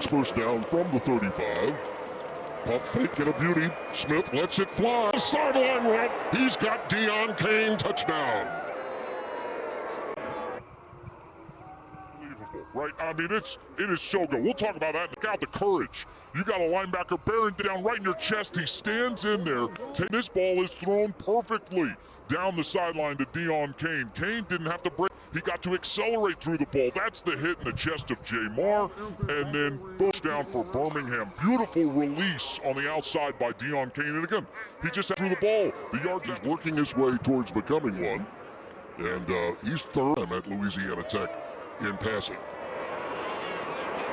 takes first down from the 35. Pump fake and a beauty. Smith lets it fly. Sideline route. He's got Deon Cain. Touchdown. Unbelievable, right? I mean, it is so good. We'll talk about that. Look out the courage. You got a linebacker bearing down right in your chest. He stands in there. This ball is thrown perfectly down the sideline to Deon Cain. Cain didn't have to break. He got to accelerate through the ball. That's the hit in the chest of Jay Marr. And then push down for Birmingham. Beautiful release on the outside by Deon Cain. And again, he just threw the ball. The yard is working his way towards becoming one. And he's third at Louisiana Tech in passing.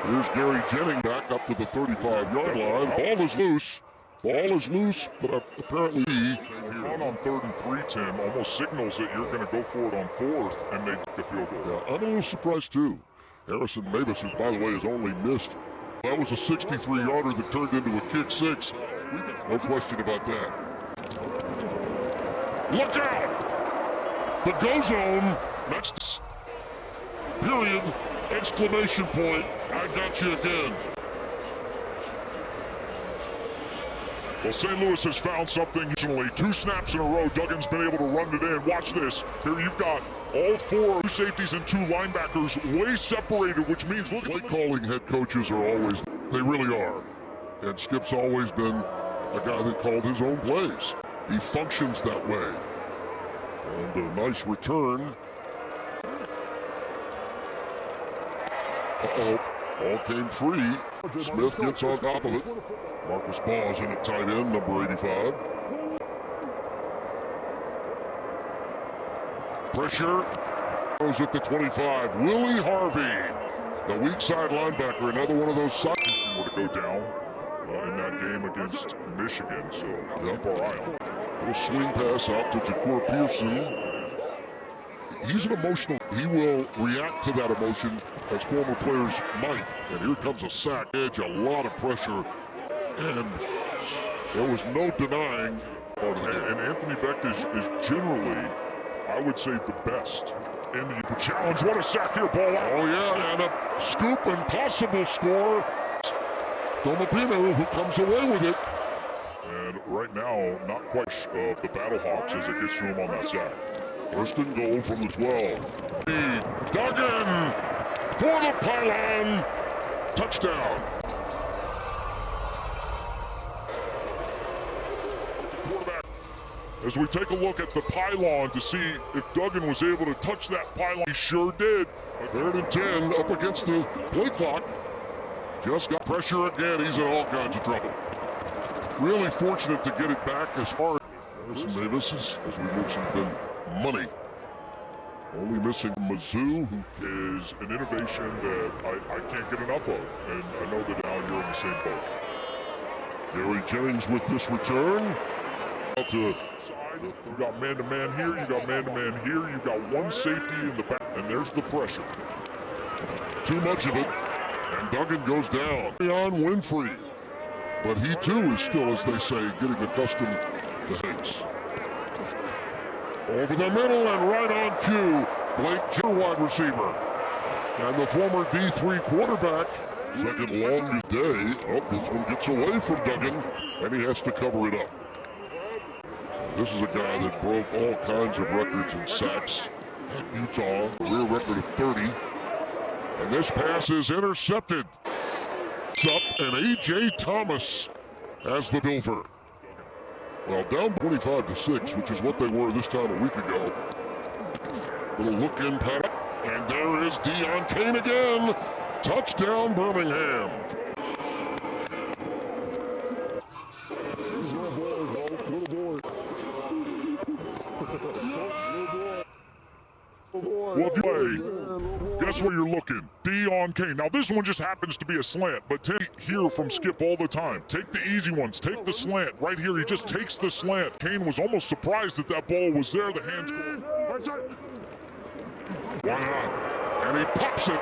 Here's Gary Jennings back up to the 35-yard line. Ball is loose. Ball is loose, but apparently one on 3rd and 3, Tim, almost signals that you're going to go for it on 4th, and they get the field goal. Yeah, I'm a little surprised, too. Harrison Mavis, who, by the way, has only missed. That was a 63-yarder that turned into a kick 6. No question about that. Look out! The go zone. That's period. Exclamation point. I got you again. Well, St. Louis has found something. 2 snaps in a row. Duggan's been able to run it in. Watch this. Here you've got all 4 safeties and 2 linebackers way separated, which means look, play calling head coaches are always, they really are. And Skip's always been a guy that called his own plays. He functions that way. And a nice return. Uh-oh. Ball came free. Smith gets on top of it. Marcus Ball is in at tight end, number 85. Pressure. Goes at the 25. Willie Harvey, the weak side linebacker. Another one of those sides were to go down in that game against Michigan. So keep our eye on it. Little swing pass out to Jacour Pearson. He's an emotional. He will react to that emotion as former players might. And here comes a sack edge, a lot of pressure, and there was no denying. And Anthony Becht is generally, I would say, the best in the challenge. What a sack here, ball out. Oh yeah, and a scoop and possible score. Domapino, who comes away with it. And right now, not quite of the Battlehawks as it gets to him on that sack. First and goal from the 12. Duggan for the pylon. Touchdown. Quarterback. As we take a look at the pylon to see if Duggan was able to touch that pylon, he sure did. 3rd and 10 up against the play clock. Just got pressure again. He's in all kinds of trouble. Really fortunate to get it back as far as Harrison Davis is, as we mentioned, been money. Only missing Mizzou, who is an innovation that I can't get enough of. And I know that now you're in the same boat. Gary Jennings with this return. Out to you got man-to-man here, you got man-to-man here, you got one safety in the back, and there's the pressure. Too much of it, and Duggan goes down. On Winfrey. But he too is still, as they say, getting accustomed to hits. Over the middle and right on cue, Blake Jenner, wide receiver. And the former D3 quarterback, second longest day. Oh, this one gets away from Duggan, and he has to cover it up. This is a guy that broke all kinds of records in sacks at Utah, career record of 30. And this pass is intercepted. Up, and A.J. Thomas has the Bilfer. Well, down 25-6, which is what they were this time a week ago. Little look in pat, and there is Deon Cain again. Touchdown, Birmingham. Well, guess where you're looking? Deon Cain. Now, this one just happens to be a slant, but hear from Skip all the time. Take the easy ones. Take the slant. Right here, he just takes the slant. Cain was almost surprised that that ball was there. The hands go. Why not? And he pops it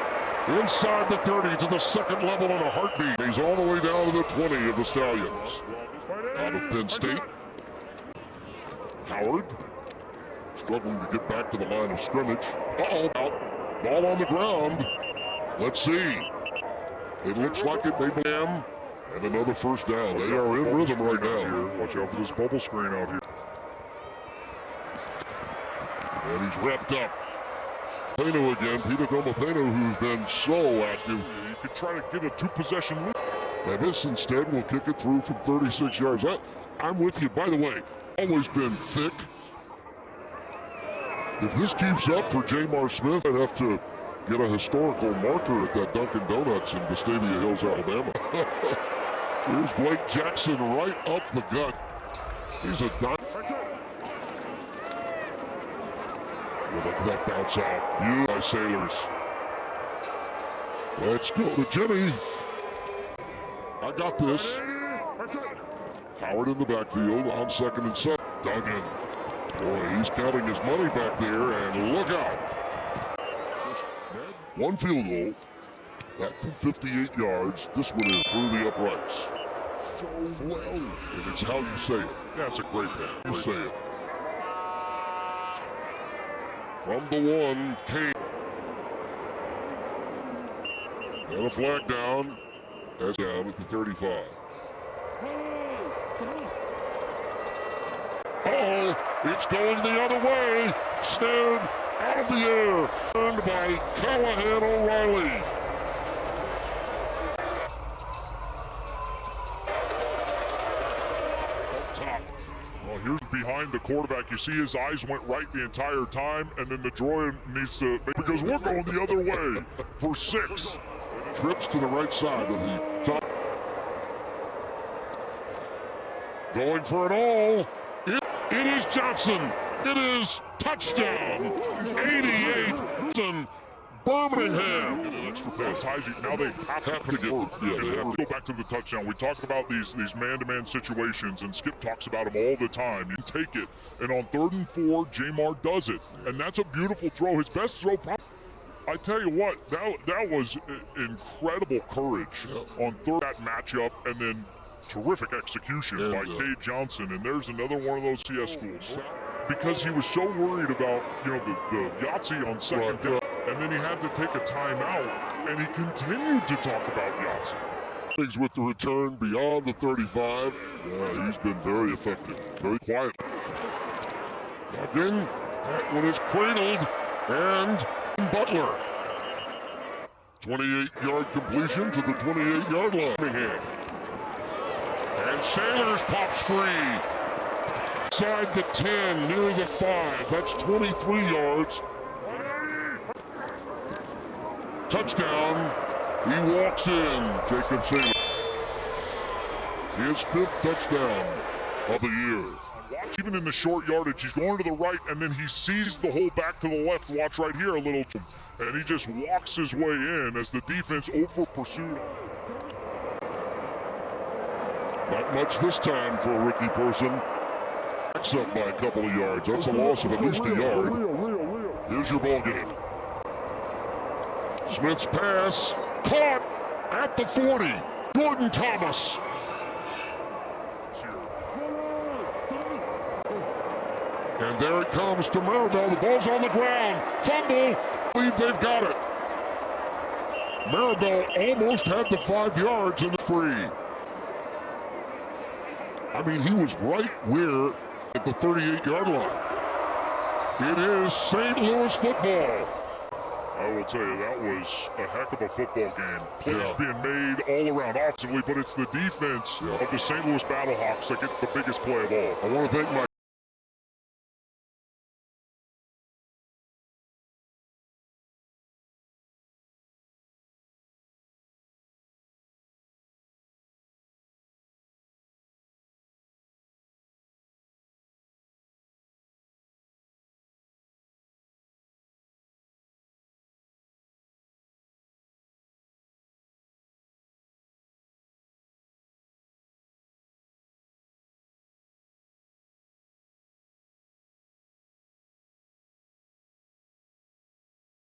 inside the 30 to the second level in a heartbeat. He's all the way down to the 20 of the Stallions. Out of Penn State. Howard. Struggling to get back to the line of scrimmage. Uh-oh. Out. Ball on the ground. Let's see. It looks like it may be him. And another first down. They are in rhythm right now. Watch out for this bubble screen out here. And he's wrapped up. Peno again. Peter Peno, who's been so active. You could try to get a two-possession lead. Nevis instead will kick it through from 36 yards. I'm with you. By the way, always been thick. If this keeps up for Jamar Smith, I'd have to get a historical marker at that Dunkin' Donuts in Vestavia Hills, Alabama. Here's Blake Jackson right up the gut. He's a dime. Look at that bounce out. You by Sailors. Let's go to Jimmy. I got this. Howard in the backfield on 2nd and 7. Duggan. Boy, he's counting his money back there, and look out. One field goal. That from 58 yards. This one is through the uprights. Well, and it's how you say it. Yeah, it's a great play. You say it. From the 1, Kane. And a flag down. That's down at the 35. It's going the other way. Snared out of the air. Turned by Callahan O'Reilly. Up top. Well, here's behind the quarterback. You see his eyes went right the entire time, and then the droid needs to, because we're going the other way for 6. Trips to the right side of the top. Going for it all. It is Johnson. It is touchdown. 88. Birmingham. Now they have to convert. Go back to the touchdown. We talk about these man-to-man situations, and Skip talks about them all the time. You take it, and on 3rd and 4, Jamar does it, and that's a beautiful throw. His best throw. I tell you what, that was incredible courage on that matchup, and then terrific execution by Cade Johnson. And there's another one of those CS schools, because he was so worried about the Yahtzee on 2nd down, and then he had to take a timeout, and he continued to talk about Yahtzee. With the return beyond the 35, he's been very effective, very quiet. Duggan, that one is cradled, and Butler. 28-yard completion to the 28-yard line. And Sailors pops free. Side the 10, near the 5. That's 23 yards. Touchdown. He walks in. Jacob Sailor. His 5th touchdown of the year. Even in the short yardage, he's going to the right, and then he sees the hole back to the left. Watch right here a little. And he just walks his way in as the defense over pursued. Not much this time for a Ricky Person. Backs up by a couple of yards. That's a loss of at least a yard. Here's your ball game. Smith's pass. Caught at the 40. Jordan Thomas. And there it comes to Maribel. The ball's on the ground. Fumble. I believe they've got it. Maribel almost had the 5 yards in the free. I mean, he was right where at the 38-yard line. It is St. Louis football. I will tell you, that was a heck of a football game. Plays being made all around offensively, but it's the defense of the St. Louis Battlehawks that get the biggest play of all. I want to thank my